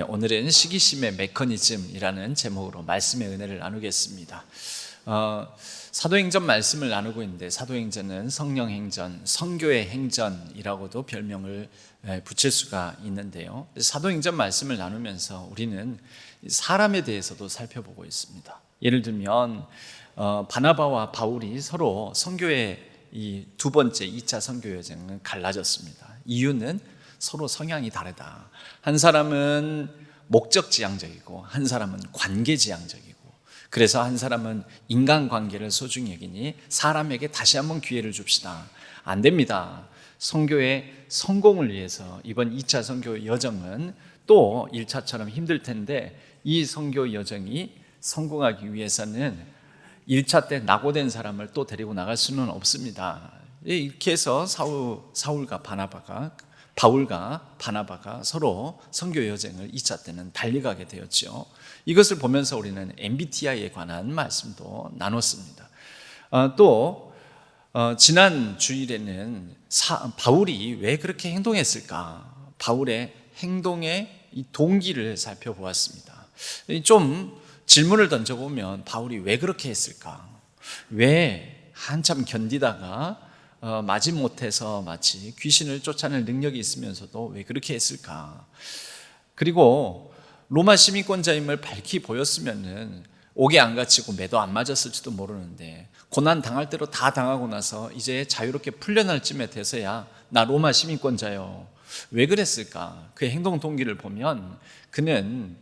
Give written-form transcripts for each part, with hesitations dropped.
오늘은 시기심의 메커니즘이라는 제목으로 말씀의 은혜를 나누겠습니다. 사도행전 말씀을 나누고 있는데, 사도행전은 성령행전, 성교의 행전이라고도 별명을 붙일 수가 있는데요, 사도행전 말씀을 나누면서 우리는 사람에 대해서도 살펴보고 있습니다. 예를 들면 바나바와 바울이 서로 선교의 이 두 번째 2차 선교 여정은 갈라졌습니다. 이유는 서로 성향이 다르다. 한 사람은 목적지향적이고 한 사람은 관계지향적이고, 그래서 한 사람은 인간관계를 소중히 여기니 사람에게 다시 한번 기회를 줍시다. 안 됩니다. 선교의 성공을 위해서 이번 2차 선교 여정은 또 1차처럼 힘들 텐데, 이 선교 여정이 성공하기 위해서는 1차 때 낙오된 사람을 또 데리고 나갈 수는 없습니다. 이렇게 해서 바울과 바나바가 서로 선교 여정을 2차 때는 달려가게 되었죠. 이것을 보면서 우리는 MBTI에 관한 말씀도 나눴습니다. 또 지난 주일에는 바울이 왜 그렇게 행동했을까, 바울의 행동의 이 동기를 살펴보았습니다. 좀 질문을 던져보면, 바울이 왜 그렇게 했을까? 왜 한참 견디다가 마지못해서 마치 귀신을 쫓아낼 능력이 있으면서도 왜 그렇게 했을까? 그리고 로마 시민권자임을 밝히 보였으면은 옥에 안 갇히고 매도 안 맞았을지도 모르는데, 고난 당할 대로 다 당하고 나서 이제 자유롭게 풀려날 쯤에 돼서야 나 로마 시민권자요. 왜 그랬을까? 그의 행동 동기를 보면 그는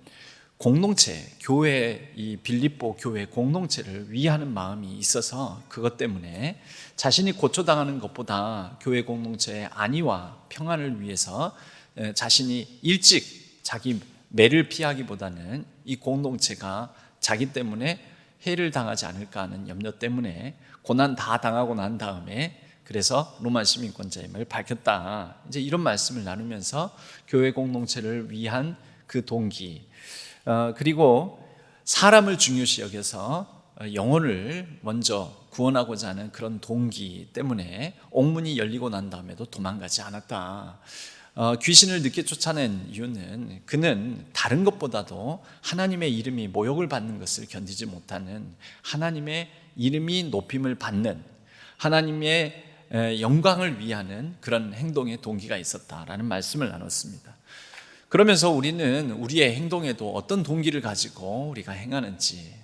공동체, 교회, 이 빌립보 교회 공동체를 위하는 마음이 있어서 그것 때문에 자신이 고초당하는 것보다 교회 공동체의 안위와 평안을 위해서 자신이 일찍 자기 매를 피하기보다는 이 공동체가 자기 때문에 해를 당하지 않을까 하는 염려 때문에 고난 다 당하고 난 다음에 그래서 로마 시민권자임을 밝혔다. 이제 이런 말씀을 나누면서 교회 공동체를 위한 그 동기, 그리고 사람을 중요시 여겨서 영혼을 먼저 구원하고자 하는 그런 동기 때문에 옥문이 열리고 난 다음에도 도망가지 않았다. 귀신을 늦게 쫓아낸 이유는 그는 다른 것보다도 하나님의 이름이 모욕을 받는 것을 견디지 못하는, 하나님의 이름이 높임을 받는, 하나님의 영광을 위하는 그런 행동의 동기가 있었다라는 말씀을 나눴습니다. 그러면서 우리는 우리의 행동에도 어떤 동기를 가지고 우리가 행하는지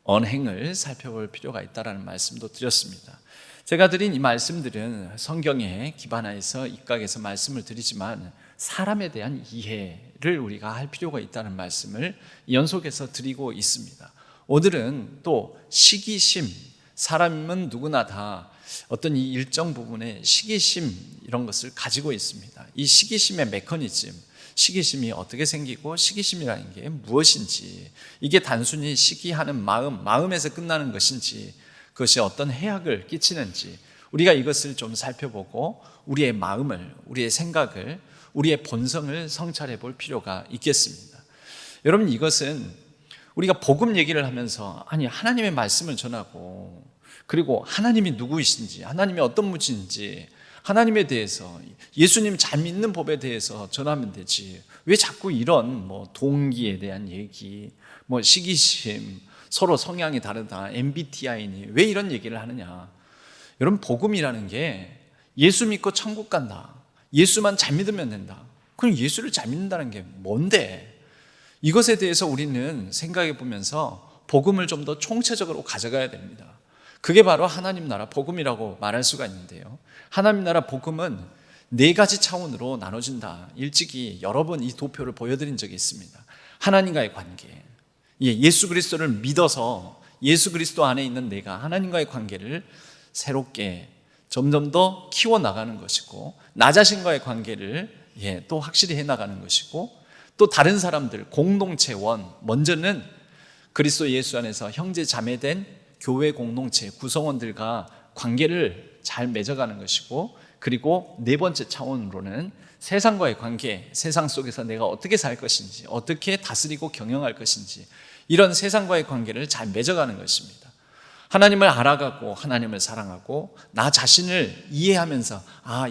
언행을 살펴볼 필요가 있다는 말씀도 드렸습니다. 제가 드린 이 말씀들은 성경에 기반해서 입각해서 말씀을 드리지만, 사람에 대한 이해를 우리가 할 필요가 있다는 말씀을 연속해서 드리고 있습니다. 오늘은 또 시기심, 사람은 누구나 다 어떤 이 일정 부분에 시기심 이런 것을 가지고 있습니다. 이 시기심의 메커니즘, 시기심이 어떻게 생기고 시기심이라는 게 무엇인지, 이게 단순히 시기하는 마음에서 끝나는 것인지, 그것이 어떤 해악을 끼치는지 우리가 이것을 좀 살펴보고 우리의 마음을, 우리의 생각을, 우리의 본성을 성찰해 볼 필요가 있겠습니다. 여러분, 이것은 우리가 복음 얘기를 하면서 하나님의 말씀을 전하고, 그리고 하나님이 누구이신지, 하나님이 어떤 분인지, 하나님에 대해서, 예수님 잘 믿는 법에 대해서 전하면 되지, 왜 자꾸 이런 동기에 대한 얘기, 시기심, 서로 성향이 다르다, MBTI니 왜 이런 얘기를 하느냐? 여러분, 복음이라는 게 예수 믿고 천국 간다, 예수만 잘 믿으면 된다. 그럼 예수를 잘 믿는다는 게 뭔데? 이것에 대해서 우리는 생각해 보면서 복음을 좀 더 총체적으로 가져가야 됩니다. 그게 바로 하나님 나라 복음이라고 말할 수가 있는데요, 하나님 나라 복음은 4가지 차원으로 나눠진다. 일찍이 여러 번 이 도표를 보여드린 적이 있습니다. 하나님과의 관계, 예수 그리스도를 믿어서 예수 그리스도 안에 있는 내가 하나님과의 관계를 새롭게 점점 더 키워나가는 것이고, 나 자신과의 관계를 또 확실히 해나가는 것이고, 또 다른 사람들, 공동체원, 먼저는 그리스도 예수 안에서 형제 자매된 교회 공동체 구성원들과 관계를 잘 맺어가는 것이고, 그리고 4번째 차원으로는 세상과의 관계, 세상 속에서 내가 어떻게 살 것인지, 어떻게 다스리고 경영할 것인지, 이런 세상과의 관계를 잘 맺어가는 것입니다. 하나님을 알아가고 하나님을 사랑하고 나 자신을 이해하면서,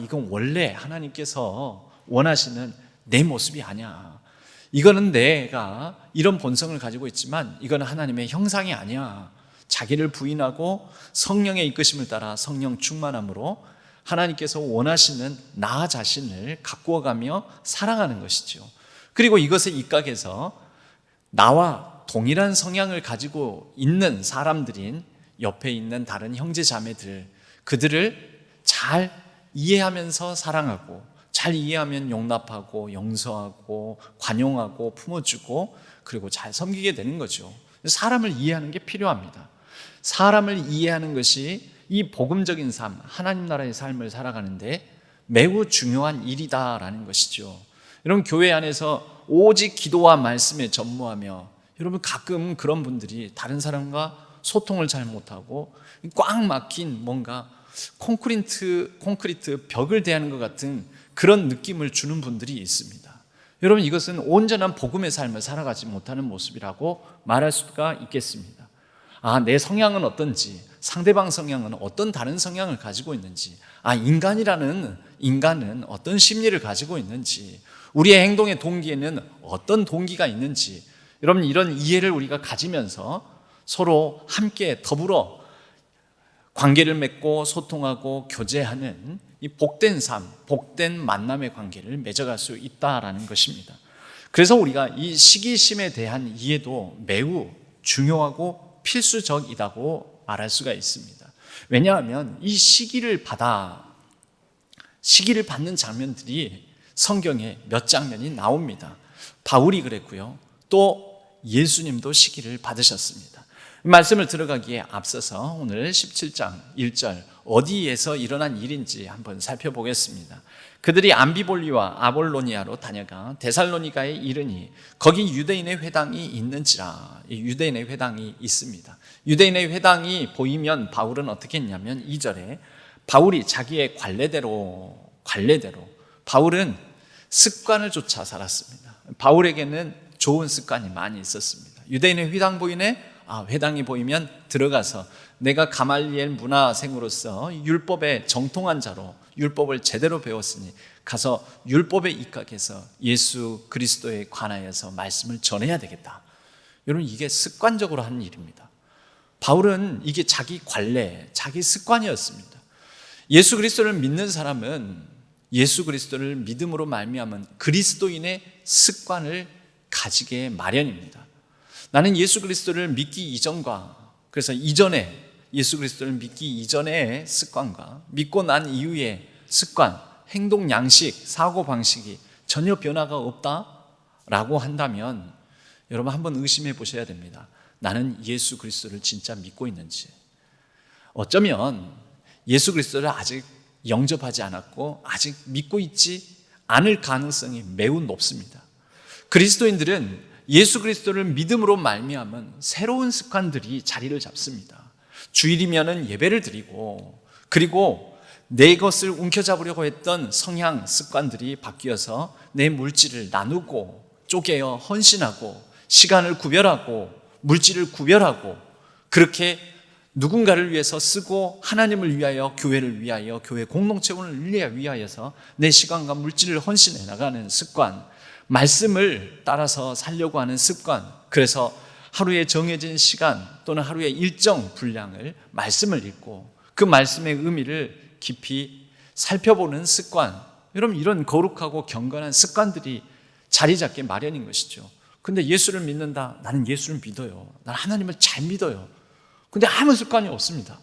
이건 원래 하나님께서 원하시는 내 모습이 아니야, 이거는 내가 이런 본성을 가지고 있지만 이거는 하나님의 형상이 아니야. 자기를 부인하고 성령의 이끄심을 따라 성령 충만함으로 하나님께서 원하시는 나 자신을 가꾸어가며 사랑하는 것이죠. 그리고 이것에 입각해서 나와 동일한 성향을 가지고 있는 사람들인 옆에 있는 다른 형제 자매들, 그들을 잘 이해하면서 사랑하고, 잘 이해하면 용납하고 용서하고 관용하고 품어주고, 그리고 잘 섬기게 되는 거죠. 사람을 이해하는 게 필요합니다. 사람을 이해하는 것이 이 복음적인 삶, 하나님 나라의 삶을 살아가는데 매우 중요한 일이다라는 것이죠. 여러분, 교회 안에서 오직 기도와 말씀에 전무하며, 여러분 가끔 그런 분들이 다른 사람과 소통을 잘 못하고 꽉 막힌 뭔가 콘크리트 벽을 대하는 것 같은 그런 느낌을 주는 분들이 있습니다. 여러분, 이것은 온전한 복음의 삶을 살아가지 못하는 모습이라고 말할 수가 있겠습니다. 내 성향은 어떤지, 상대방 성향은 어떤 다른 성향을 가지고 있는지, 인간은 어떤 심리를 가지고 있는지, 우리의 행동의 동기에는 어떤 동기가 있는지, 여러분, 이런 이해를 우리가 가지면서 서로 함께 더불어 관계를 맺고 소통하고 교제하는 이 복된 삶, 복된 만남의 관계를 맺어갈 수 있다라는 것입니다. 그래서 우리가 이 시기심에 대한 이해도 매우 중요하고 필수적이라고 말할 수가 있습니다. 왜냐하면 이 시기를 받는 장면들이 성경에 몇 장면이 나옵니다. 바울이 그랬고요. 또 예수님도 시기를 받으셨습니다. 말씀을 들어가기에 앞서서 오늘 17장 1절 어디에서 일어난 일인지 한번 살펴보겠습니다. 그들이 암비볼리와 아볼로니아로 다녀가 데살로니가에 이르니 거기 유대인의 회당이 있는지라. 유대인의 회당이 있습니다. 유대인의 회당이 보이면 바울은 어떻게 했냐면 2절에 바울이 자기의 관례대로 바울은 습관을 쫓아 살았습니다. 바울에게는 좋은 습관이 많이 있었습니다. 유대인의 회당 보이네? 회당이 보이면 들어가서 내가 가말리엘 문화생으로서 율법에 정통한 자로 율법을 제대로 배웠으니 가서 율법에 입각해서 예수 그리스도에 관하여서 말씀을 전해야 되겠다. 여러분, 이게 습관적으로 하는 일입니다. 바울은 이게 자기 관례, 자기 습관이었습니다. 예수 그리스도를 믿는 사람은 예수 그리스도를 믿음으로 말미암은 그리스도인의 습관을 가지게 마련입니다. 나는 예수 그리스도를 믿기 이전과, 그래서 이전에 예수 그리스도를 믿기 이전의 습관과 믿고 난 이후의 습관, 행동 양식, 사고 방식이 전혀 변화가 없다라고 한다면 여러분 한번 의심해 보셔야 됩니다. 나는 예수 그리스도를 진짜 믿고 있는지. 어쩌면 예수 그리스도를 아직 영접하지 않았고 아직 믿고 있지 않을 가능성이 매우 높습니다. 그리스도인들은 예수 그리스도를 믿음으로 말미암은 새로운 습관들이 자리를 잡습니다. 주일이면은 예배를 드리고, 그리고 내 것을 움켜잡으려고 했던 성향 습관들이 바뀌어서 내 물질을 나누고 쪼개어 헌신하고 시간을 구별하고 물질을 구별하고, 그렇게 누군가를 위해서 쓰고 하나님을 위하여, 교회를 위하여, 교회 공동체원을 위하여서 내 시간과 물질을 헌신해 나가는 습관, 말씀을 따라서 살려고 하는 습관, 그래서 하루에 정해진 시간 또는 하루의 일정 분량을 말씀을 읽고 그 말씀의 의미를 깊이 살펴보는 습관, 여러분 이런 거룩하고 경건한 습관들이 자리 잡게 마련인 것이죠. 근데 예수를 믿는다, 나는 예수를 믿어요, 나는 하나님을 잘 믿어요, 근데 아무 습관이 없습니다.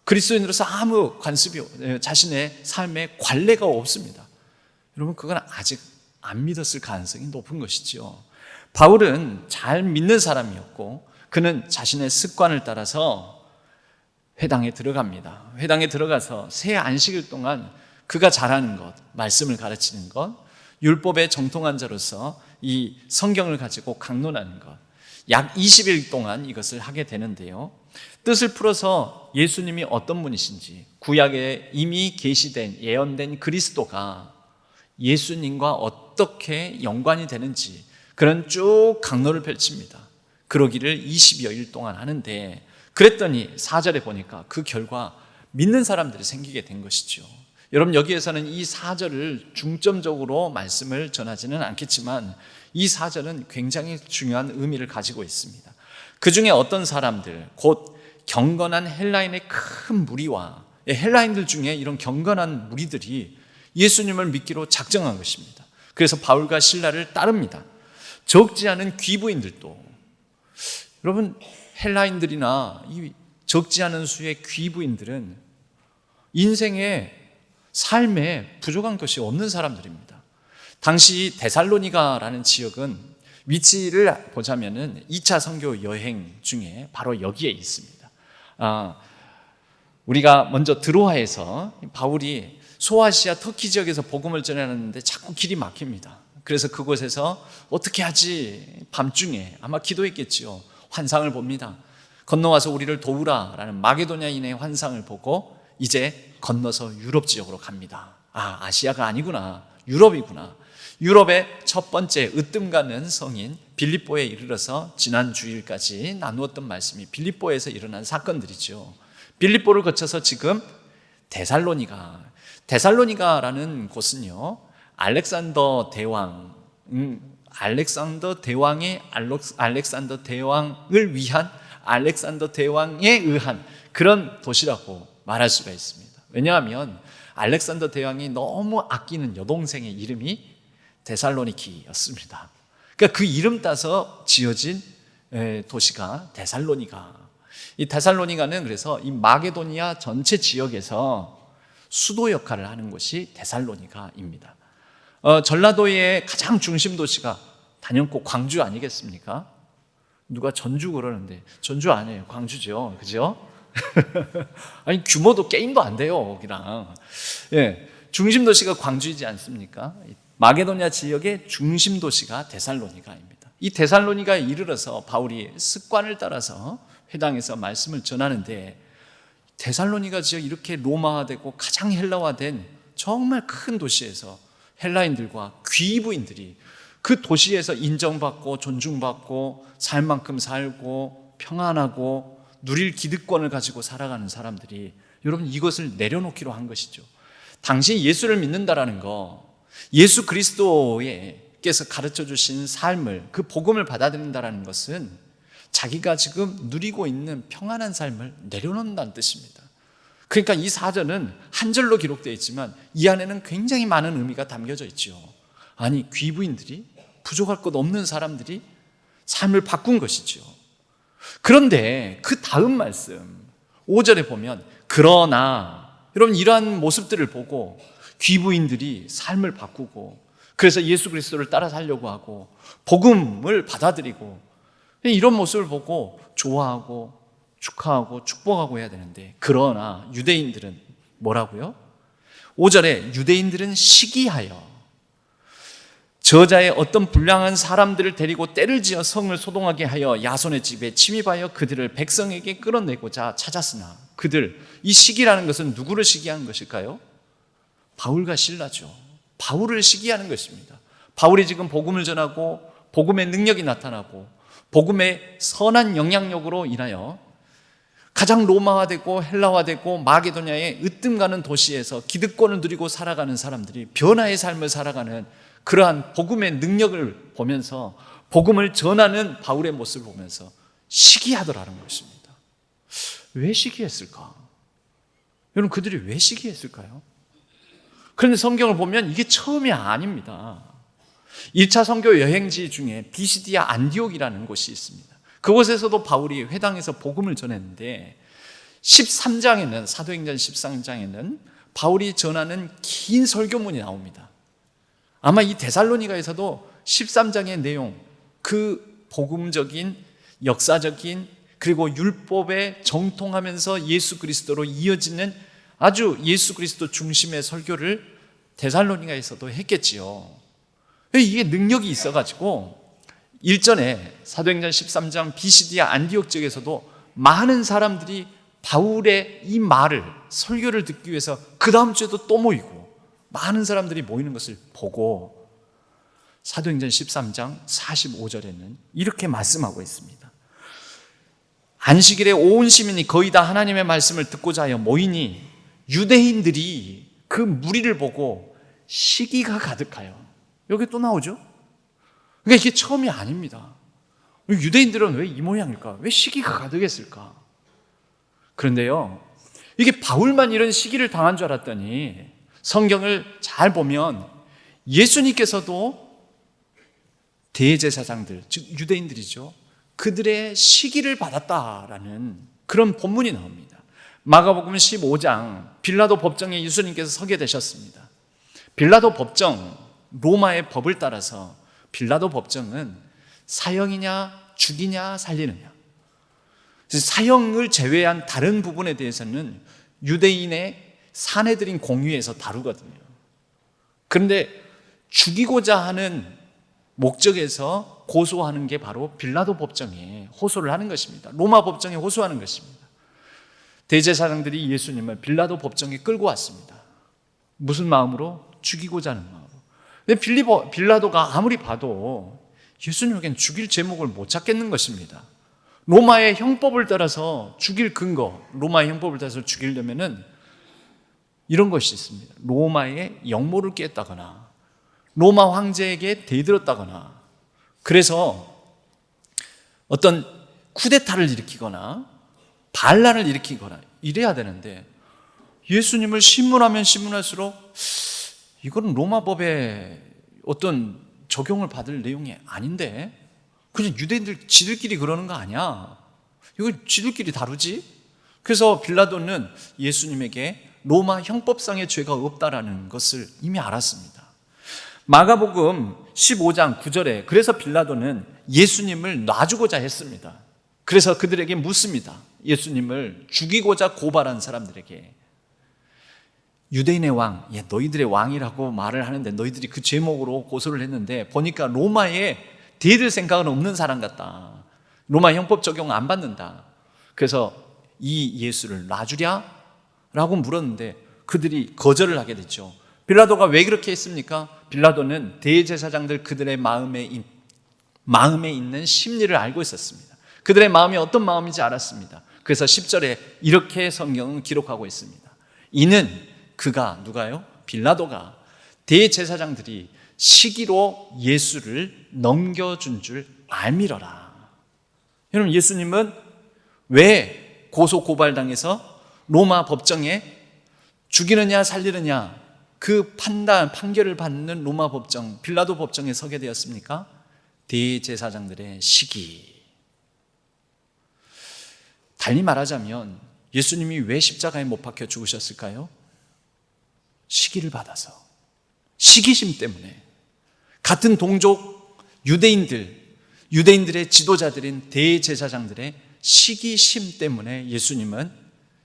그리스도인으로서 아무 관습이, 자신의 삶에 관례가 없습니다. 여러분, 그건 아직 안 믿었을 가능성이 높은 것이죠. 바울은 잘 믿는 사람이었고 그는 자신의 습관을 따라서 회당에 들어갑니다. 회당에 들어가서 새 안식일 동안 그가 잘하는 것, 말씀을 가르치는 것, 율법에 정통한 자로서 이 성경을 가지고 강론하는 것, 약 20일 동안 이것을 하게 되는데요. 뜻을 풀어서 예수님이 어떤 분이신지, 구약에 이미 계시된 예언된 그리스도가 예수님과 어떻게 연관이 되는지 그런 쭉 강론을 펼칩니다. 그러기를 20여일 동안 하는데, 그랬더니 4절에 보니까 그 결과 믿는 사람들이 생기게 된 것이죠. 여러분, 여기에서는 이 4절을 중점적으로 말씀을 전하지는 않겠지만 이 4절은 굉장히 중요한 의미를 가지고 있습니다. 그 중에 어떤 사람들, 곧 경건한 헬라인의 큰 무리와, 헬라인들 중에 이런 경건한 무리들이 예수님을 믿기로 작정한 것입니다. 그래서 바울과 실라를 따릅니다. 적지 않은 귀부인들도, 여러분, 헬라인들이나 이 적지 않은 수의 귀부인들은 인생의 삶에 부족한 것이 없는 사람들입니다. 당시 데살로니가라는 지역은 위치를 보자면은 2차 선교 여행 중에 바로 여기에 있습니다. 우리가 먼저 드로아에서 바울이 소아시아 터키 지역에서 복음을 전하는데 자꾸 길이 막힙니다. 그래서 그곳에서 어떻게 하지? 밤중에 아마 기도했겠지요. 환상을 봅니다. 건너와서 우리를 도우라라는 마게도냐인의 환상을 보고 이제 건너서 유럽 지역으로 갑니다. 아시아가 아니구나, 유럽이구나. 유럽의 첫 번째 으뜸가는 성인 빌립보에 이르러서 지난 주일까지 나누었던 말씀이 빌립보에서 일어난 사건들이죠. 빌립보를 거쳐서 지금 데살로니가라는 곳은요, 알렉산더 대왕을 위한 알렉산더 대왕에 의한 그런 도시라고 말할 수가 있습니다. 왜냐하면 알렉산더 대왕이 너무 아끼는 여동생의 이름이 데살로니키였습니다. 그러니까 그 이름 따서 지어진 도시가 데살로니가. 이 데살로니가는 그래서 이 마게도니아 전체 지역에서 수도 역할을 하는 곳이 데살로니가입니다. 전라도의 가장 중심 도시가 단연코 광주 아니겠습니까? 누가 전주 그러는데 전주 아니에요, 광주죠, 그죠? 아니, 규모도 게임도 안 돼요, 거기랑. 중심 도시가 광주이지 않습니까? 마게도냐 지역의 중심 도시가 데살로니가입니다. 이 데살로니가에 이르러서 바울이 습관을 따라서 회당에서 말씀을 전하는데, 데살로니가 지역, 이렇게 로마화되고 가장 헬라화된 정말 큰 도시에서 헬라인들과 귀부인들이 그 도시에서 인정받고 존중받고 살 만큼 살고 평안하고 누릴 기득권을 가지고 살아가는 사람들이, 여러분, 이것을 내려놓기로 한 것이죠. 당시 예수를 믿는다라는 거, 예수 그리스도께서 가르쳐 주신 삶을, 그 복음을 받아들인다라는 것은 자기가 지금 누리고 있는 평안한 삶을 내려놓는다는 뜻입니다. 그러니까 이 사전은 한 절로 기록되어 있지만 이 안에는 굉장히 많은 의미가 담겨져 있죠. 아니, 귀부인들이, 부족할 것 없는 사람들이 삶을 바꾼 것이죠. 그런데 그 다음 말씀 5절에 보면, 그러나, 여러분, 이러한 모습들을 보고 귀부인들이 삶을 바꾸고, 그래서 예수 그리스도를 따라 살려고 하고 복음을 받아들이고, 이런 모습을 보고 좋아하고 축하하고 축복하고 해야 되는데, 그러나 유대인들은 뭐라고요? 5절에 유대인들은 시기하여 저자의 어떤 불량한 사람들을 데리고 때를 지어 성을 소동하게 하여 야손의 집에 침입하여 그들을 백성에게 끌어내고자 찾았으나, 이 시기라는 것은 누구를 시기하는 것일까요? 바울과 실라죠. 바울을 시기하는 것입니다. 바울이 지금 복음을 전하고 복음의 능력이 나타나고 복음의 선한 영향력으로 인하여 가장 로마화되고 헬라화되고 마게도냐의 으뜸가는 도시에서 기득권을 누리고 살아가는 사람들이 변화의 삶을 살아가는 그러한 복음의 능력을 보면서, 복음을 전하는 바울의 모습을 보면서 시기하더라는 것입니다. 왜 시기했을까? 여러분, 그들이 왜 시기했을까요? 그런데 성경을 보면 이게 처음이 아닙니다. 1차 선교 여행지 중에 비시디아 안디옥이라는 곳이 있습니다. 그곳에서도 바울이 회당에서 복음을 전했는데, 13장에는, 사도행전 13장에는 바울이 전하는 긴 설교문이 나옵니다. 아마 이 데살로니가에서도 13장의 내용, 그 복음적인, 역사적인, 그리고 율법에 정통하면서 예수 그리스도로 이어지는 아주 예수 그리스도 중심의 설교를 데살로니가에서도 했겠지요. 이게 능력이 있어가지고 일전에 사도행전 13장 비시디아 안디옥 지역에서도 많은 사람들이 바울의 이 말을, 설교를 듣기 위해서 그 다음 주에도 또 모이고, 많은 사람들이 모이는 것을 보고 사도행전 13장 45절에는 이렇게 말씀하고 있습니다. 안식일에 온 시민이 거의 다 하나님의 말씀을 듣고자 하여 모이니 유대인들이 그 무리를 보고 시기가 가득하여. 여기 또 나오죠? 그러니까 이게 처음이 아닙니다. 유대인들은 왜 이 모양일까? 왜 시기가 가득했을까? 그런데요, 이게 바울만 이런 시기를 당한 줄 알았더니 성경을 잘 보면 예수님께서도 대제사장들, 즉 유대인들이죠, 그들의 시기를 받았다라는 그런 본문이 나옵니다. 마가복음 15장 빌라도 법정에 예수님께서 서게 되셨습니다. 빌라도 법정, 로마의 법을 따라서 빌라도 법정은 사형이냐 죽이냐 살리느냐, 사형을 제외한 다른 부분에 대해서는 유대인의 사내들인 공의에서 다루거든요. 그런데 죽이고자 하는 목적에서 고소하는 게 바로 빌라도 법정에 호소를 하는 것입니다. 로마 법정에 호소하는 것입니다. 대제사장들이 예수님을 빌라도 법정에 끌고 왔습니다. 무슨 마음으로? 죽이고자 하는 마음으로. 근데 빌라도가 아무리 봐도 예수님에겐 죽일 제목을 못 찾겠는 것입니다. 로마의 형법을 따라서 죽일 근거, 로마의 형법을 따라서 죽이려면은 이런 것이 있습니다. 로마의 역모를 깼다거나 로마 황제에게 대들었다거나, 그래서 어떤 쿠데타를 일으키거나 반란을 일으키거나 이래야 되는데, 예수님을 신문하면 신문할수록 이거는 로마 법에 어떤 적용을 받을 내용이 아닌데, 그냥 유대인들 지들끼리 그러는 거 아니야, 이거 지들끼리 다루지. 그래서 빌라도는 예수님에게 로마 형법상의 죄가 없다라는 것을 이미 알았습니다. 마가복음 15장 9절에 그래서 빌라도는 예수님을 놔주고자 했습니다. 그래서 그들에게 묻습니다. 예수님을 죽이고자 고발한 사람들에게, 유대인의 왕, 너희들의 왕이라고 말을 하는데 너희들이 그 제목으로 고소를 했는데 보니까 로마에 대들 생각은 없는 사람 같다, 로마 형법 적용 안 받는다, 그래서 이 예수를 놔주랴? 라고 물었는데 그들이 거절을 하게 됐죠. 빌라도가 왜 그렇게 했습니까? 빌라도는 대제사장들 그들의 마음에 있는 심리를 알고 있었습니다. 그들의 마음이 어떤 마음인지 알았습니다. 그래서 10절에 이렇게 성경은 기록하고 있습니다. 이는 그가, 누가요? 빌라도가 대제사장들이 시기로 예수를 넘겨준 줄 알미러라. 여러분, 예수님은 왜 고소 고발당해서 로마 법정에 죽이느냐 살리느냐 그 판결을 받는 로마 법정, 빌라도 법정에 서게 되었습니까? 대제사장들의 시기. 달리 말하자면 예수님이 왜 십자가에 못 박혀 죽으셨을까요? 시기를 받아서, 시기심 때문에. 같은 동족 유대인들의 지도자들인 대제사장들의 시기심 때문에 예수님은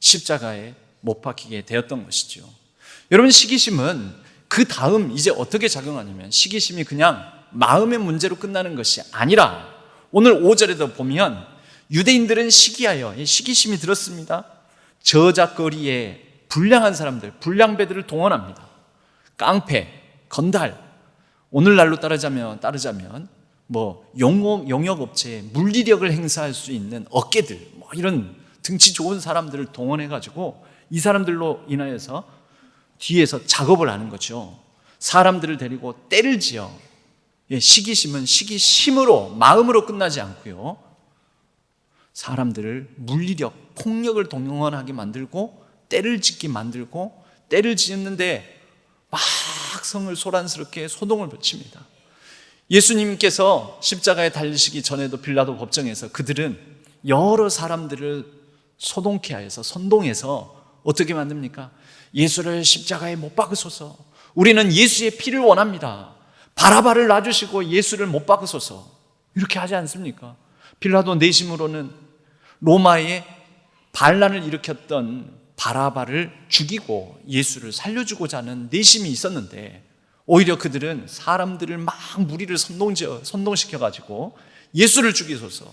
십자가에 못 박히게 되었던 것이죠. 여러분, 시기심은 그 다음 이제 어떻게 작용하냐면, 시기심이 그냥 마음의 문제로 끝나는 것이 아니라 오늘 5절에도 보면 유대인들은 시기하여, 시기심이 들었습니다. 저작거리에 불량한 사람들, 불량배들을 동원합니다. 깡패, 건달, 오늘날로 따르자면 용역업체에 물리력을 행사할 수 있는 어깨들, 이런 등치 좋은 사람들을 동원해가지고 이 사람들로 인하여서 뒤에서 작업을 하는 거죠. 사람들을 데리고 때를 지어. 시기심은 시기심으로, 마음으로 끝나지 않고요, 사람들을 물리력, 폭력을 동원하게 만들고 때를 짓게 만들고, 때를 짓는데 막 성을 소란스럽게 소동을 붙입니다. 예수님께서 십자가에 달리시기 전에도 빌라도 법정에서 그들은 여러 사람들을 소동케 하여서, 선동해서 어떻게 만듭니까? 예수를 십자가에 못 박으소서, 우리는 예수의 피를 원합니다, 바라바를 놔주시고 예수를 못 박으소서, 이렇게 하지 않습니까? 빌라도 내심으로는 로마에 반란을 일으켰던 바라바를 죽이고 예수를 살려주고자 하는 내심이 있었는데, 오히려 그들은 사람들을 막 무리를 선동시켜가지고 예수를 죽이소서,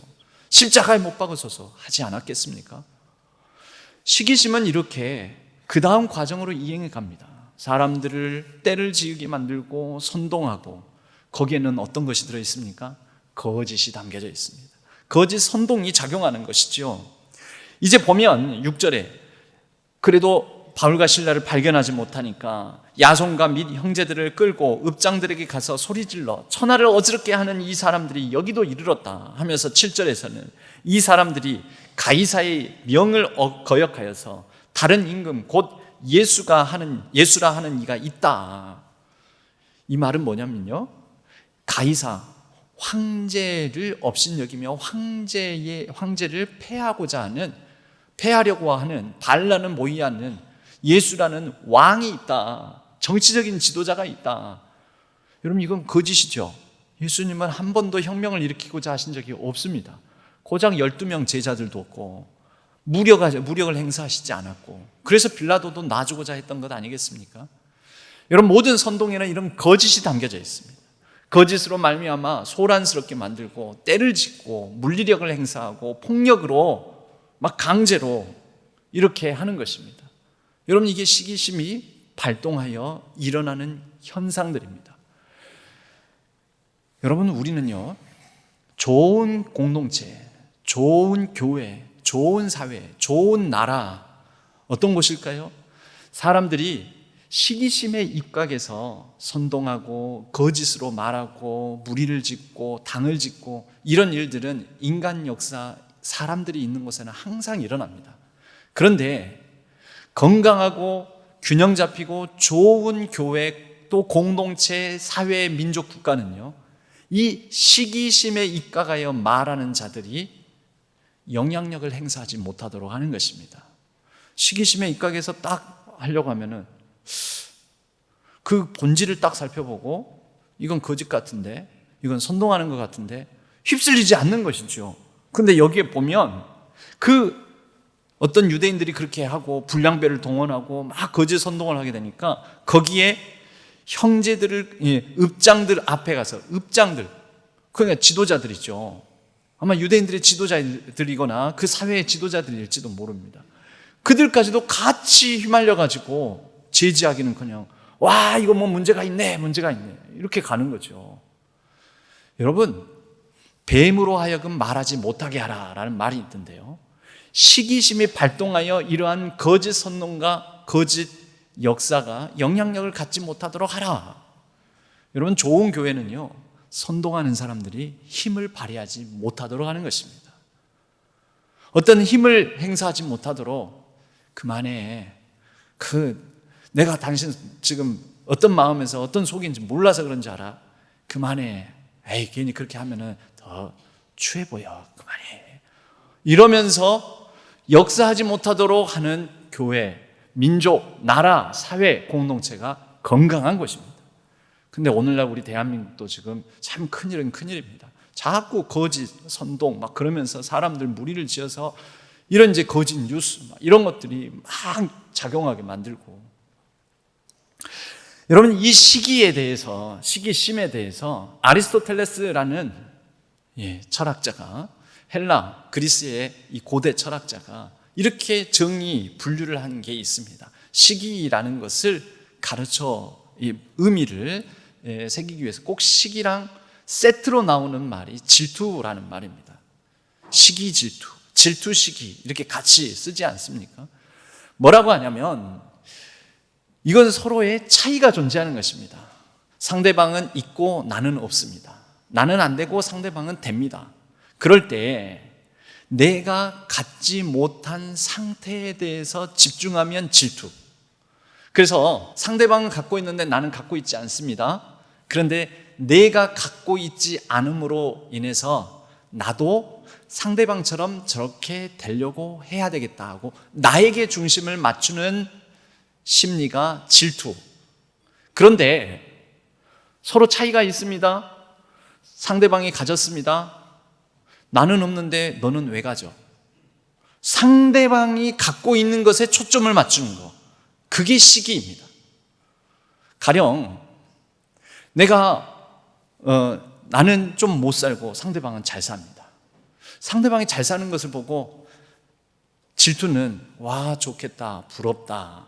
십자가에 못 박으소서 하지 않았겠습니까? 시기심은 이렇게 그 다음 과정으로 이행해 갑니다. 사람들을 때를 지으게 만들고 선동하고, 거기에는 어떤 것이 들어있습니까? 거짓이 담겨져 있습니다. 거짓 선동이 작용하는 것이죠. 이제 보면 6절에 그래도 바울과 신라를 발견하지 못하니까 야손과 및 형제들을 끌고 읍장들에게 가서 소리질러 천하를 어지럽게 하는 이 사람들이 여기도 이르렀다 하면서 7절에서는 이 사람들이 가이사의 명을 거역하여서 다른 임금 곧 예수라 하는 이가 있다. 이 말은 뭐냐면요, 가이사 황제를 업신여기며 황제를 폐하려고 하는 반란을 모의하는 예수라는 왕이 있다. 정치적인 지도자가 있다. 여러분, 이건 거짓이죠. 예수님은 한 번도 혁명을 일으키고자 하신 적이 없습니다. 고작 12명 제자들도 없고 무력을 행사하시지 않았고, 그래서 빌라도도 놔주고자 했던 것 아니겠습니까? 여러분, 모든 선동에는 이런 거짓이 담겨져 있습니다. 거짓으로 말미암아 소란스럽게 만들고 때를 짓고 물리력을 행사하고 폭력으로 막 강제로 이렇게 하는 것입니다. 여러분, 이게 시기심이 발동하여 일어나는 현상들입니다. 여러분, 우리는요, 좋은 공동체, 좋은 교회, 좋은 사회, 좋은 나라, 어떤 곳일까요? 사람들이 시기심에 입각해서 선동하고 거짓으로 말하고 무리를 짓고 당을 짓고 이런 일들은 인간 역사, 사람들이 있는 곳에는 항상 일어납니다. 그런데 건강하고 균형 잡히고 좋은 교회, 또 공동체, 사회, 민족, 국가는요, 이 시기심에 입각하여 말하는 자들이 영향력을 행사하지 못하도록 하는 것입니다. 시기심에 입각해서 딱 하려고 하면은 그 본질을 딱 살펴보고 이건 거짓 같은데, 이건 선동하는 것 같은데 휩쓸리지 않는 것이죠. 근데 여기에 보면 그 어떤 유대인들이 그렇게 하고 불량배를 동원하고 막 거짓 선동을 하게 되니까 거기에 형제들을, 읍장들 앞에 가서, 읍장들, 그러니까 지도자들이죠. 아마 유대인들의 지도자들이거나 그 사회의 지도자들일지도 모릅니다. 그들까지도 같이 휘말려가지고 제지하기는커녕 와, 이거 뭐 문제가 있네 이렇게 가는 거죠. 여러분, 뱀으로 하여금 말하지 못하게 하라라는 말이 있던데요, 시기심이 발동하여 이러한 거짓 선동과 거짓 역사가 영향력을 갖지 못하도록 하라. 여러분, 좋은 교회는요, 선동하는 사람들이 힘을 발휘하지 못하도록 하는 것입니다. 어떤 힘을 행사하지 못하도록 그만해. 내가 당신 지금 어떤 마음에서 어떤 속인지 몰라서 그런지 알아? 그만해. 에이, 괜히 그렇게 하면은 더 추해 보여. 그만해. 이러면서 역사하지 못하도록 하는 교회, 민족, 나라, 사회, 공동체가 건강한 것입니다. 근데 오늘날 우리 대한민국도 지금 참 큰일입니다. 자꾸 거짓, 선동 막 그러면서 사람들 무리를 지어서 이런 이제 거짓 뉴스 이런 것들이 막 작용하게 만들고, 여러분, 이 시기에 대해서, 시기심에 대해서 아리스토텔레스라는 철학자가, 헬라, 그리스의 이 고대 철학자가 이렇게 분류를 한 게 있습니다. 시기라는 것을 가르쳐 의미를 새기기 위해서 꼭 시기랑 세트로 나오는 말이 질투라는 말입니다. 시기, 질투, 시기 이렇게 같이 쓰지 않습니까? 뭐라고 하냐면 이건 서로의 차이가 존재하는 것입니다. 상대방은 있고 나는 없습니다. 나는 안 되고 상대방은 됩니다. 그럴 때 내가 갖지 못한 상태에 대해서 집중하면 질투. 그래서 상대방은 갖고 있는데 나는 갖고 있지 않습니다. 그런데 내가 갖고 있지 않음으로 인해서 나도 상대방처럼 저렇게 되려고 해야 되겠다 하고 나에게 중심을 맞추는 심리가 질투. 그런데 서로 차이가 있습니다. 상대방이 가졌습니다. 나는 없는데 너는 왜 가져? 상대방이 갖고 있는 것에 초점을 맞추는 거, 그게 시기입니다. 가령 나는 좀 못 살고 상대방은 잘 삽니다. 상대방이 잘 사는 것을 보고 질투는 와, 좋겠다, 부럽다,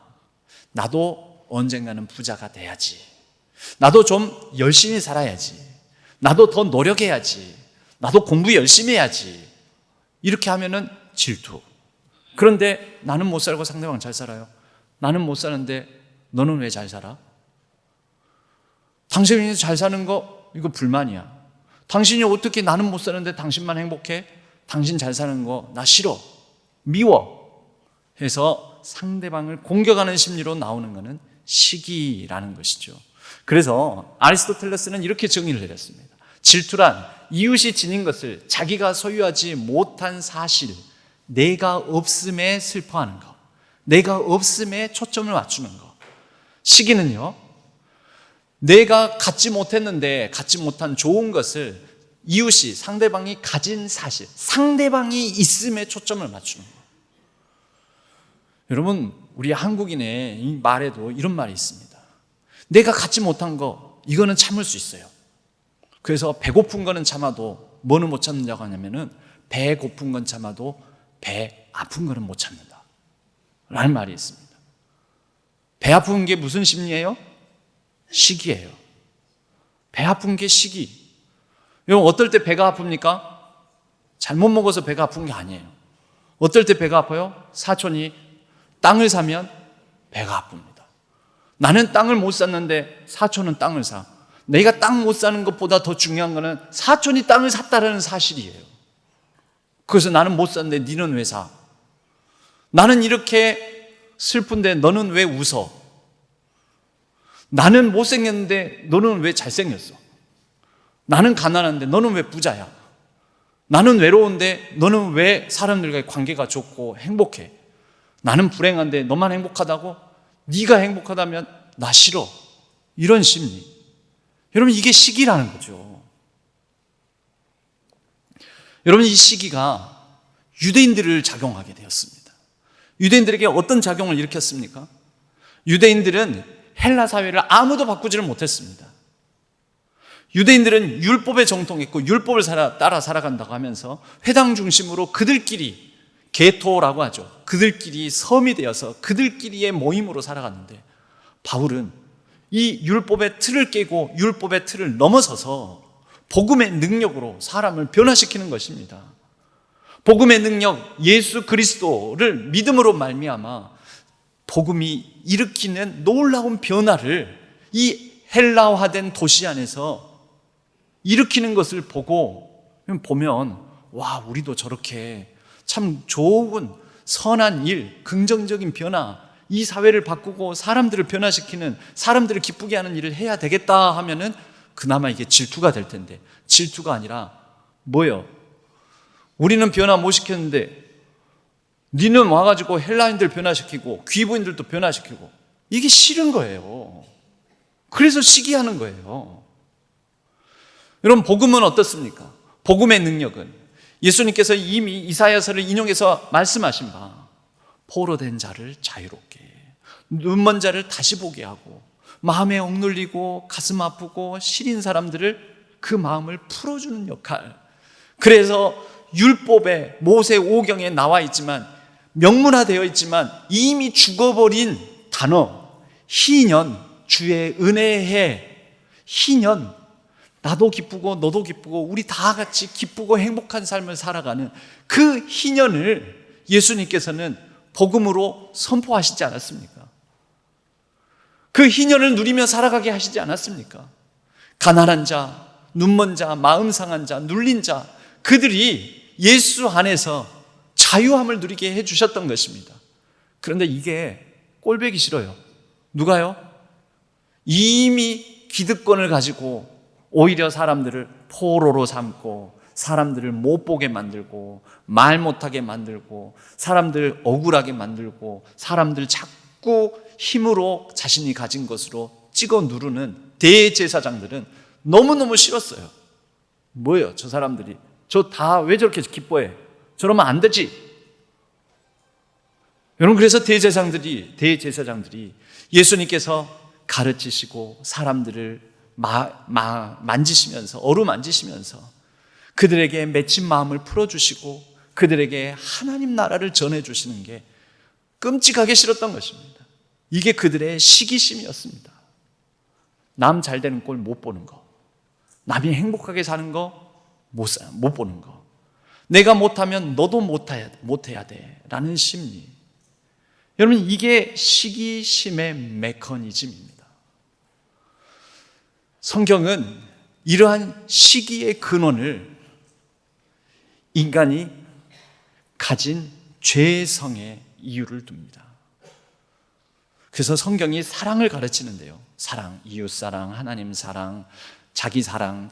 나도 언젠가는 부자가 돼야지, 나도 좀 열심히 살아야지, 나도 더 노력해야지, 나도 공부 열심히 해야지, 이렇게 하면은 질투. 그런데 나는 못 살고 상대방 잘 살아요. 나는 못 사는데 너는 왜 잘 살아? 당신이 잘 사는 거 이거 불만이야. 당신이 어떻게 나는 못 사는데 당신만 행복해? 당신 잘 사는 거 나 싫어. 미워. 해서 상대방을 공격하는 심리로 나오는 것은 시기라는 것이죠. 그래서 아리스토텔레스는 이렇게 정의를 내렸습니다. 질투란 이웃이 지닌 것을 자기가 소유하지 못한 사실, 내가 없음에 슬퍼하는 것, 내가 없음에 초점을 맞추는 것. 시기는요, 내가 갖지 못했는데 갖지 못한 좋은 것을 이웃이, 상대방이 가진 사실, 상대방이 있음에 초점을 맞추는 것. 여러분, 우리 한국인의 이 말에도 이런 말이 있습니다. 내가 갖지 못한 거, 이거는 참을 수 있어요. 그래서 배고픈 거는 참아도 뭐는 못 참는다고 하냐면은 배 고픈 건 참아도 배 아픈 거는 못 참는다 라는 말이 있습니다. 배 아픈 게 무슨 심리예요? 시기예요. 배 아픈 게 시기. 여러분, 어떨 때 배가 아픕니까? 잘못 먹어서 배가 아픈 게 아니에요. 어떨 때 배가 아파요? 사촌이 땅을 사면 배가 아픕니다. 나는 땅을 못 샀는데 사촌은 땅을 사. 내가 땅 못 사는 것보다 더 중요한 거는 사촌이 땅을 샀다라는 사실이에요. 그래서 나는 못 샀는데 너는 왜 사? 나는 이렇게 슬픈데 너는 왜 웃어? 나는 못생겼는데 너는 왜 잘생겼어? 나는 가난한데 너는 왜 부자야? 나는 외로운데 너는 왜 사람들과의 관계가 좋고 행복해? 나는 불행한데 너만 행복하다고? 네가 행복하다면 나 싫어. 이런 심리. 여러분, 이게 시기라는 거죠. 여러분, 이 시기가 유대인들을 작용하게 되었습니다. 유대인들에게 어떤 작용을 일으켰습니까? 유대인들은 헬라 사회를 아무도 바꾸지를 못했습니다. 유대인들은 율법에 정통했고 율법을 따라 살아간다고 하면서 회당 중심으로 그들끼리, 게토라고 하죠. 그들끼리 섬이 되어서 그들끼리의 모임으로 살아갔는데, 바울은 이 율법의 틀을 깨고 율법의 틀을 넘어서서 복음의 능력으로 사람을 변화시키는 것입니다. 복음의 능력, 예수 그리스도를 믿음으로 말미암아 복음이 일으키는 놀라운 변화를 이 헬라화된 도시 안에서 일으키는 것을 보면 와, 우리도 저렇게 참 좋은 선한 일, 긍정적인 변화, 이 사회를 바꾸고 사람들을 변화시키는, 사람들을 기쁘게 하는 일을 해야 되겠다 하면은 그나마 이게 질투가 될 텐데, 질투가 아니라 뭐예요? 우리는 변화 못 시켰는데 니는 와가지고 헬라인들 변화시키고 귀부인들도 변화시키고, 이게 싫은 거예요. 그래서 시기하는 거예요. 여러분, 복음은 어떻습니까? 복음의 능력은 예수님께서 이미 이사야서를 인용해서 말씀하신 바, 포로된 자를 자유롭게, 눈먼 자를 다시 보게 하고, 마음에 억눌리고 가슴 아프고 시린 사람들을 그 마음을 풀어주는 역할. 그래서 율법에 모세 오경에 나와 있지만, 명문화되어 있지만 이미 죽어버린 단어 희년, 주의 은혜해. 희년, 나도 기쁘고 너도 기쁘고 우리 다 같이 기쁘고 행복한 삶을 살아가는 그 희년을 예수님께서는 복음으로 선포하시지 않았습니까? 그 희년을 누리며 살아가게 하시지 않았습니까? 가난한 자, 눈먼 자, 마음 상한 자, 눌린 자, 그들이 예수 안에서 자유함을 누리게 해주셨던 것입니다. 그런데 이게 꼴보기 싫어요. 누가요? 이미 기득권을 가지고 오히려 사람들을 포로로 삼고, 사람들을 못 보게 만들고, 말 못하게 만들고, 사람들 억울하게 만들고, 사람들 자꾸 힘으로 자신이 가진 것으로 찍어 누르는 대제사장들은 너무너무 싫었어요. 뭐예요? 저 사람들이 저 다 왜 저렇게 기뻐해? 저러면 안 되지. 여러분, 그래서 대제사장들이 예수님께서 가르치시고 사람들을 만지시면서, 어루만지시면서 그들에게 맺힌 마음을 풀어주시고 그들에게 하나님 나라를 전해주시는 게 끔찍하게 싫었던 것입니다. 이게 그들의 시기심이었습니다. 남 잘 되는 꼴 못 보는 거, 남이 행복하게 사는 거 못 보는 거, 내가 못하면 너도 못해야 돼 라는 심리. 여러분, 이게 시기심의 메커니즘입니다. 성경은 이러한 시기의 근원을 인간이 가진 죄성의 이유를 둡니다. 그래서 성경이 사랑을 가르치는데요. 사랑, 이웃사랑, 하나님 사랑, 자기 사랑,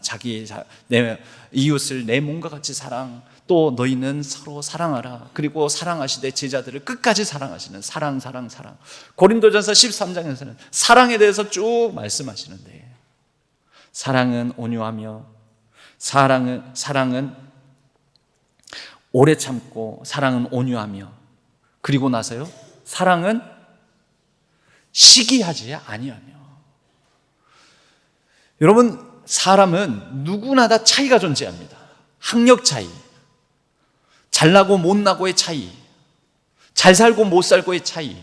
내 이웃을 내 몸과 같이 사랑, 또 너희는 서로 사랑하라. 그리고 사랑하시되 제자들을 끝까지 사랑하시는 사랑. 고린도전서 13장에서는 사랑에 대해서 쭉 말씀하시는데, 사랑은 온유하며, 사랑은 오래 참고, 사랑은 온유하며, 그리고 나서요, 사랑은 시기하지 아니하며. 여러분, 사람은 누구나 다 차이가 존재합니다. 학력 차이, 잘나고 못나고의 차이, 잘 살고 못 살고의 차이,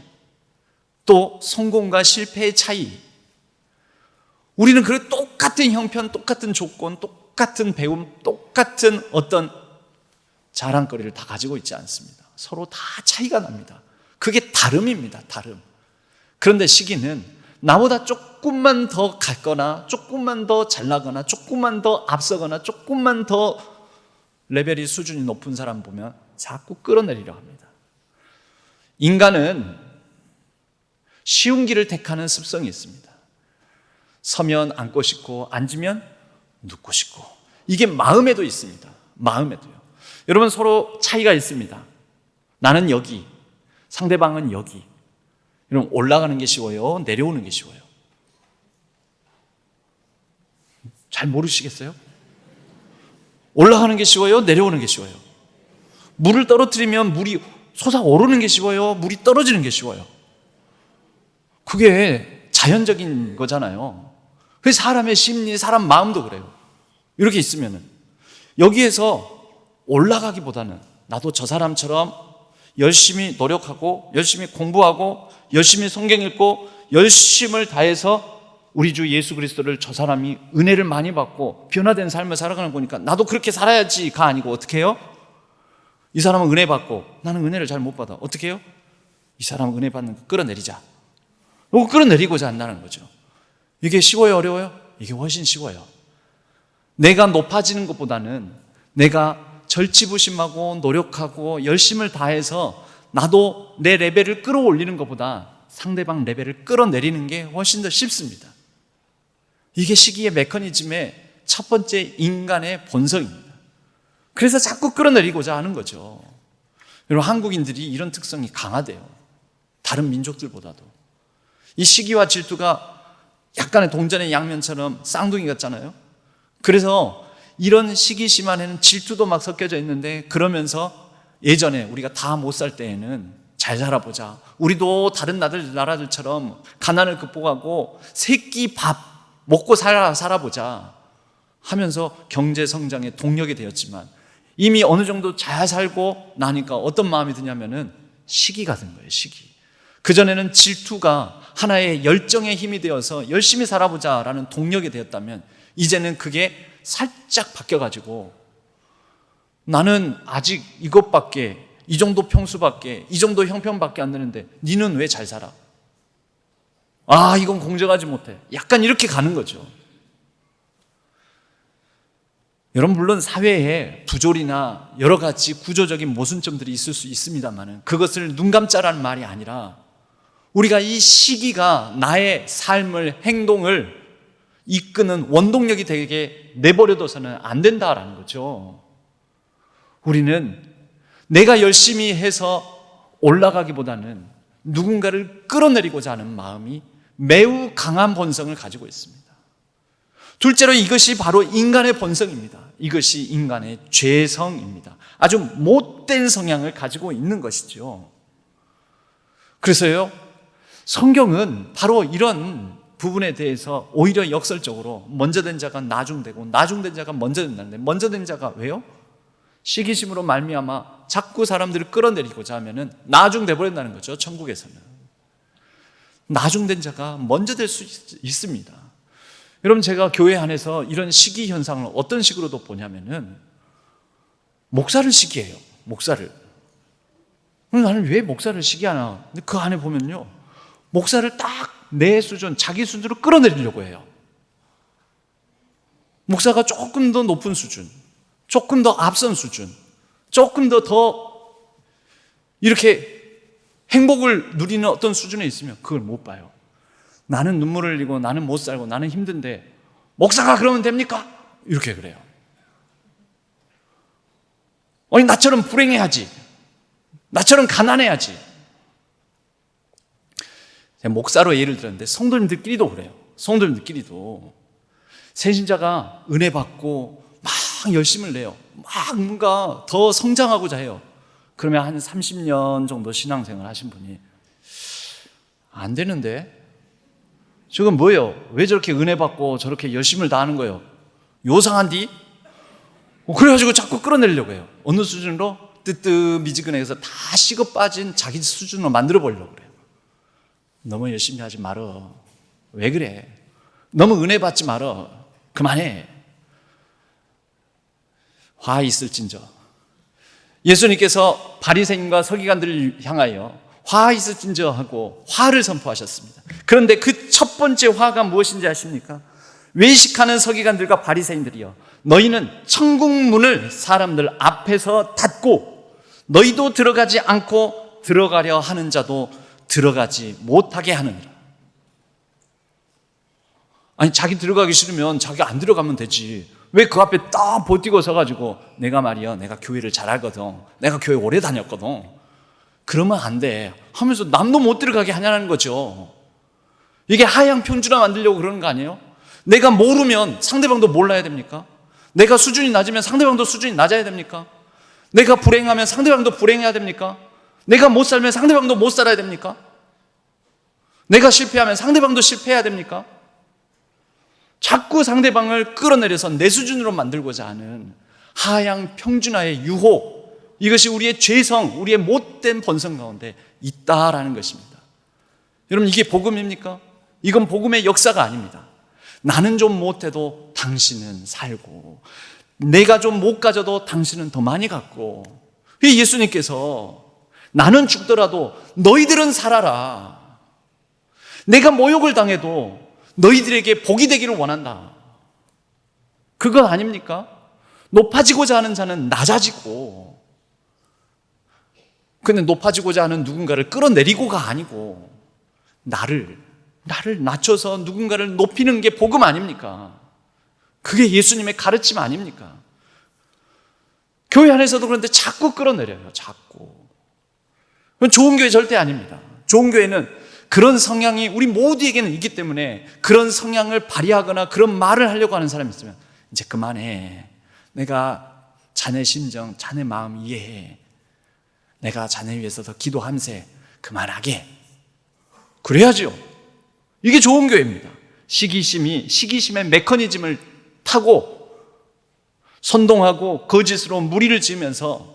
또 성공과 실패의 차이. 우리는 그 똑같은 형편, 똑같은 조건, 똑같은 배움, 똑같은 어떤 자랑거리를 다 가지고 있지 않습니다. 서로 다 차이가 납니다. 그게 다름입니다. 다름. 그런데 시기는 나보다 조금만 더 갔거나, 조금만 더 잘나거나, 조금만 더 앞서거나, 조금만 더 레벨이 수준이 높은 사람 보면 자꾸 끌어내리려 합니다. 인간은 쉬운 길을 택하는 습성이 있습니다. 서면 앉고 싶고, 앉으면 눕고 싶고. 이게 마음에도 있습니다. 마음에도요. 여러분, 서로 차이가 있습니다. 나는 여기, 상대방은 여기. 여러분, 올라가는 게 쉬워요? 내려오는 게 쉬워요? 잘 모르시겠어요? 올라가는 게 쉬워요? 내려오는 게 쉬워요? 물을 떨어뜨리면 물이 솟아오르는 게 쉬워요? 물이 떨어지는 게 쉬워요? 그게 자연적인 거잖아요. 그래서 사람의 심리, 사람 마음도 그래요. 이렇게 있으면은 여기에서 올라가기보다는 나도 저 사람처럼 열심히 노력하고, 열심히 공부하고, 열심히 성경 읽고, 열심을 다해서 우리 주 예수 그리스도를, 저 사람이 은혜를 많이 받고 변화된 삶을 살아가는 거 보니까 나도 그렇게 살아야지가 아니고, 어떻게 해요? 이 사람은 은혜 받고 나는 은혜를 잘 못 받아. 어떻게 해요? 이 사람은 은혜 받는 거 끌어내리자. 이거 끌어내리고자 한다는 거죠. 이게 쉬워요? 어려워요? 이게 훨씬 쉬워요. 내가 높아지는 것보다는 내가 절치부심하고 노력하고 열심을 다해서 나도 내 레벨을 끌어올리는 것보다 상대방 레벨을 끌어내리는 게 훨씬 더 쉽습니다. 이게 시기의 메커니즘의 첫 번째 인간의 본성입니다. 그래서 자꾸 끌어내리고자 하는 거죠. 여러분, 한국인들이 이런 특성이 강하대요. 다른 민족들보다도. 이 시기와 질투가 약간의 동전의 양면처럼 쌍둥이 같잖아요. 그래서 이런 시기심 안에는 질투도 막 섞여져 있는데, 그러면서 예전에 우리가 다 못 살 때에는 잘 살아보자, 우리도 다른 나라들처럼 가난을 극복하고 새끼 밥 먹고 살아보자 하면서 경제 성장의 동력이 되었지만, 이미 어느 정도 잘 살고 나니까 어떤 마음이 드냐면은 시기가 든 거예요. 시기. 그전에는 질투가 하나의 열정의 힘이 되어서 열심히 살아보자라는 동력이 되었다면, 이제는 그게 살짝 바뀌어가지고 나는 아직 이것밖에, 이 정도 평수밖에, 이 정도 형편밖에 안 되는데 니는 왜 잘 살아? 아, 이건 공정하지 못해. 약간 이렇게 가는 거죠. 여러분, 물론 사회에 부조리나 여러 가지 구조적인 모순점들이 있을 수 있습니다만, 그것을 눈 감자라는 말이 아니라 우리가 이 시기가 나의 삶을, 행동을 이끄는 원동력이 되게 내버려둬서는 안 된다라는 거죠. 우리는 내가 열심히 해서 올라가기보다는 누군가를 끌어내리고자 하는 마음이 매우 강한 본성을 가지고 있습니다. 둘째로, 이것이 바로 인간의 본성입니다. 이것이 인간의 죄성입니다. 아주 못된 성향을 가지고 있는 것이죠. 그래서요, 성경은 바로 이런 부분에 대해서 오히려 역설적으로 먼저 된 자가 나중되고 나중된 자가 먼저 된다는데, 먼저 된 자가 왜요? 시기심으로 말미암아 자꾸 사람들을 끌어내리고자 하면은 나중돼 버린다는 거죠. 천국에서는 나중된 자가 먼저 될 수 있습니다. 여러분, 제가 교회 안에서 이런 시기 현상을 어떤 식으로도 보냐면은 목사를 시기해요. 목사를. 그럼 나는 왜 목사를 시기하나? 근데 그 안에 보면요, 목사를 딱 내 수준, 자기 수준으로 끌어내리려고 해요. 목사가 조금 더 높은 수준, 조금 더 앞선 수준, 조금 더 이렇게 행복을 누리는 어떤 수준에 있으면 그걸 못 봐요. 나는 눈물을 흘리고 나는 못 살고 나는 힘든데 목사가 그러면 됩니까? 이렇게 그래요. 아니, 나처럼 불행해야지, 나처럼 가난해야지. 제가 목사로 예를 들었는데 성도님들끼리도 그래요. 성도님들끼리도 새신자가 은혜 받고 막 열심을 내요. 막 뭔가 더 성장하고자 해요. 그러면 한 30년 정도 신앙생활 하신 분이 안 되는데 지금 뭐예요? 왜 저렇게 은혜 받고 저렇게 열심을 다하는 거예요? 요상한디? 그래가지고 자꾸 끌어내려고 해요. 어느 수준으로? 뜨뜻미지근해서 다 식어 빠진 자기 수준으로 만들어 보려고 그래요. 너무 열심히 하지 말어. 왜 그래? 너무 은혜 받지 말어. 그만해. 화 있을진저. 예수님께서 바리새인과 서기관들을 향하여 화 있을진저 하고 화를 선포하셨습니다. 그런데 그 첫 번째 화가 무엇인지 아십니까? 외식하는 서기관들과 바리새인들이여, 너희는 천국 문을 사람들 앞에서 닫고 너희도 들어가지 않고 들어가려 하는 자도 들어가지 못하게 하느니라. 아니, 자기 들어가기 싫으면 자기 안 들어가면 되지. 왜 그 앞에 딱 버티고 서가지고 내가 말이야, 내가 교회를 잘 알거든, 내가 교회 오래 다녔거든, 그러면 안 돼 하면서 남도 못 들어가게 하냐는 거죠. 이게 하향 평준화 만들려고 그러는 거 아니에요? 내가 모르면 상대방도 몰라야 됩니까? 내가 수준이 낮으면 상대방도 수준이 낮아야 됩니까? 내가 불행하면 상대방도 불행해야 됩니까? 내가 못 살면 상대방도 못 살아야 됩니까? 내가 실패하면 상대방도 실패해야 됩니까? 자꾸 상대방을 끌어내려서 내 수준으로 만들고자 하는 하향 평준화의 유혹, 이것이 우리의 죄성, 우리의 못된 본성 가운데 있다라는 것입니다. 여러분, 이게 복음입니까? 이건 복음의 역사가 아닙니다. 나는 좀 못해도 당신은 살고, 내가 좀 못 가져도 당신은 더 많이 갖고, 예수님께서 나는 죽더라도 너희들은 살아라, 내가 모욕을 당해도 너희들에게 복이 되기를 원한다, 그것 아닙니까? 높아지고자 하는 자는 낮아지고, 근데 높아지고자 하는 누군가를 끌어내리고가 아니고 나를 낮춰서 누군가를 높이는 게 복음 아닙니까? 그게 예수님의 가르침 아닙니까? 교회 안에서도 그런데 자꾸 끌어내려요. 자꾸. 그건 좋은 교회 절대 아닙니다. 좋은 교회는 그런 성향이 우리 모두에게는 있기 때문에 그런 성향을 발휘하거나 그런 말을 하려고 하는 사람이 있으면 이제 그만해, 내가 자네 심정, 자네 마음 이해해, 내가 자네 위해서 더 기도함세, 그만하게. 그래야죠. 이게 좋은 교회입니다. 시기심의 메커니즘을 타고 선동하고 거짓으로 무리를 지으면서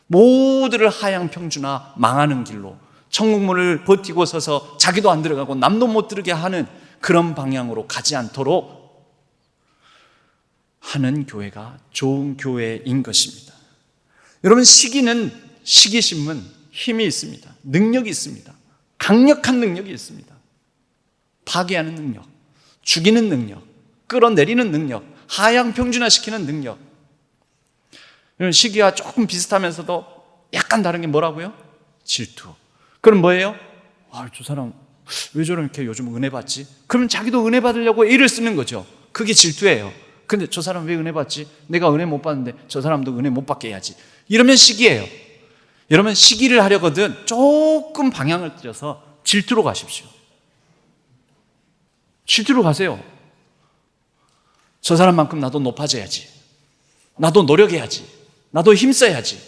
모두를 하향 평준화, 망하는 길로, 천국문을 버티고 서서 자기도 안 들어가고 남도 못 들게 하는 그런 방향으로 가지 않도록 하는 교회가 좋은 교회인 것입니다. 여러분, 시기심은 힘이 있습니다. 능력이 있습니다. 강력한 능력이 있습니다. 파괴하는 능력, 죽이는 능력, 끌어내리는 능력, 하향 평준화시키는 능력. 이런 시기와 조금 비슷하면서도 약간 다른 게 뭐라고요? 질투. 그럼 뭐예요? 저 사람 왜 저렇게 요즘 은혜 받지? 그러면 자기도 은혜 받으려고 애를 쓰는 거죠. 그게 질투예요. 근데 저 사람 왜 은혜 받지? 내가 은혜 못 받는데 저 사람도 은혜 못 받게 해야지. 이러면 시기예요. 여러분, 시기를 하려거든 조금 방향을 들여서 질투로 가십시오. 질투로 가세요. 저 사람만큼 나도 높아져야지, 나도 노력해야지, 나도 힘써야지,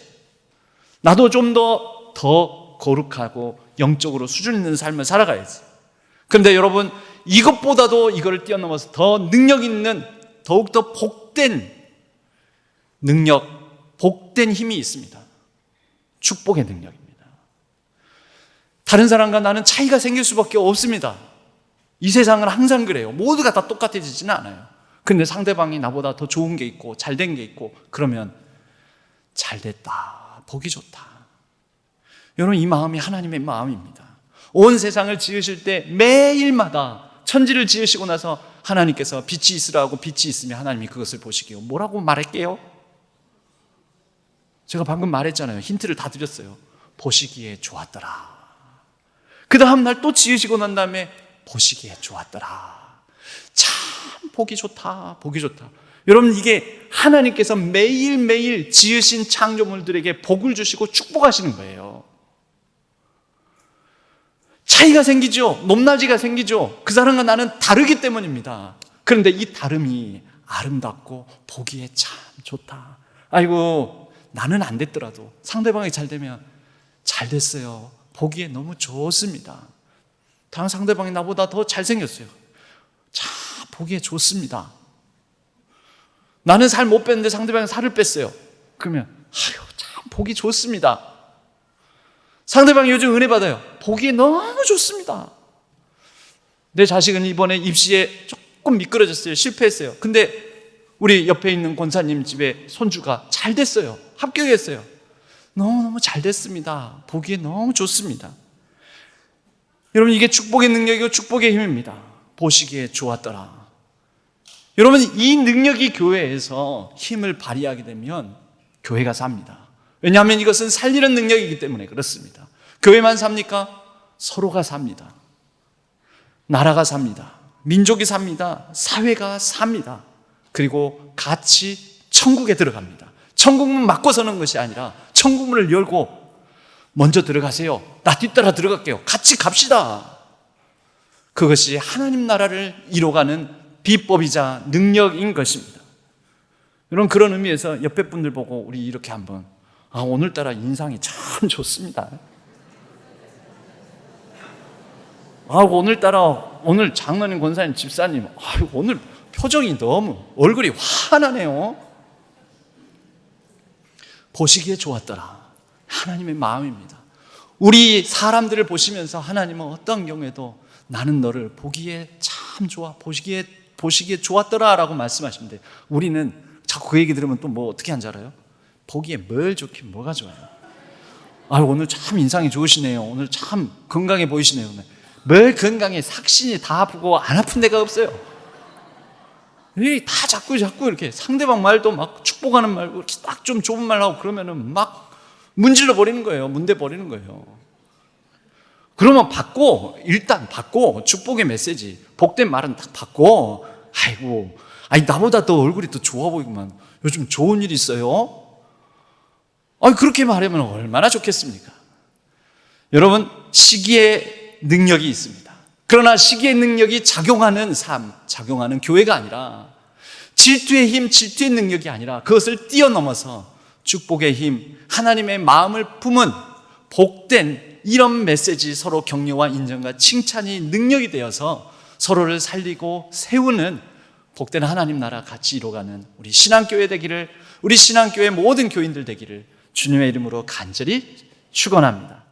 나도 좀 더 거룩하고 영적으로 수준 있는 삶을 살아가야지. 그런데 여러분, 이것보다도 이거를 뛰어넘어서 더 능력 있는, 더욱더 복된 능력, 복된 힘이 있습니다. 축복의 능력입니다. 다른 사람과 나는 차이가 생길 수밖에 없습니다. 이 세상은 항상 그래요. 모두가 다 똑같아지지는 않아요. 근데 상대방이 나보다 더 좋은 게 있고 잘된 게 있고 그러면 잘됐다, 보기 좋다. 여러분, 이 마음이 하나님의 마음입니다. 온 세상을 지으실 때 매일마다 천지를 지으시고 나서 하나님께서 빛이 있으라고 빛이 있으면 하나님이 그것을 보시기요. 뭐라고 말할게요? 제가 방금 말했잖아요. 힌트를 다 드렸어요. 보시기에 좋았더라. 그 다음 날 또 지으시고 난 다음에 보시기에 좋았더라. 참 보기 좋다, 보기 좋다. 여러분, 이게 하나님께서 매일매일 지으신 창조물들에게 복을 주시고 축복하시는 거예요. 차이가 생기죠. 높낮이가 생기죠. 그 사람과 나는 다르기 때문입니다. 그런데 이 다름이 아름답고 보기에 참 좋다. 아이고, 나는 안 됐더라도 상대방이 잘 되면 잘 됐어요. 보기에 너무 좋습니다. 다른 상대방이 나보다 더 잘생겼어요. 참 보기에 좋습니다. 나는 살 못 뺐는데 상대방이 살을 뺐어요. 그러면 참 보기 좋습니다. 상대방이 요즘 은혜 받아요. 보기에 너무 좋습니다. 내 자식은 이번에 입시에 조금 미끄러졌어요. 실패했어요. 근데 우리 옆에 있는 권사님 집에 손주가 잘 됐어요. 합격했어요. 너무너무 잘 됐습니다. 보기에 너무 좋습니다. 여러분, 이게 축복의 능력이고 축복의 힘입니다. 보시기에 좋았더라. 여러분, 이 능력이 교회에서 힘을 발휘하게 되면 교회가 삽니다. 왜냐하면 이것은 살리는 능력이기 때문에 그렇습니다. 교회만 삽니까? 서로가 삽니다. 나라가 삽니다. 민족이 삽니다. 사회가 삽니다. 그리고 같이 천국에 들어갑니다. 천국문 막고 서는 것이 아니라 천국문을 열고 먼저 들어가세요. 나 뒤따라 들어갈게요. 같이 갑시다. 그것이 하나님 나라를 이뤄가는 비법이자 능력인 것입니다. 여러분, 그런 의미에서 옆에 분들 보고 우리 이렇게 한번, 오늘따라 인상이 참 좋습니다. 오늘따라 오늘 장로님, 권사님, 집사님, 오늘 표정이 너무 얼굴이 환하네요. 보시기에 좋았더라. 하나님의 마음입니다. 우리 사람들을 보시면서 하나님은 어떤 경우에도 나는 너를 보기에 참 좋아, 보시기에 좋았더라 라고 말씀하시는데, 우리는 자꾸 그 얘기 들으면 또 뭐 어떻게 한지 알아요? 보기에 뭘 좋긴 뭐가 좋아요. 오늘 참 인상이 좋으시네요. 오늘 참 건강해 보이시네요. 뭘 건강해, 삭신이 다 아프고 안 아픈 데가 없어요. 다 자꾸 이렇게 상대방 말도 막 축복하는 말고 이렇게 딱 좀 좋은 말 하고 그러면은 막 문질러 버리는 거예요. 문대 버리는 거예요. 그러면 일단 받고 축복의 메시지, 복된 말은 딱 받고, 나보다 더 얼굴이 더 좋아 보이구만. 요즘 좋은 일 있어요? 그렇게 말하면 얼마나 좋겠습니까? 여러분, 시기의 능력이 있습니다. 그러나 시기의 능력이 작용하는 삶, 작용하는 교회가 아니라, 질투의 힘, 질투의 능력이 아니라 그것을 뛰어넘어서 축복의 힘, 하나님의 마음을 품은 복된 이런 메시지, 서로 격려와 인정과 칭찬이 능력이 되어서 서로를 살리고 세우는 복된 하나님 나라 같이 이뤄가는 우리 신앙교회 되기를, 우리 신앙교회 모든 교인들 되기를 주님의 이름으로 간절히 축원합니다.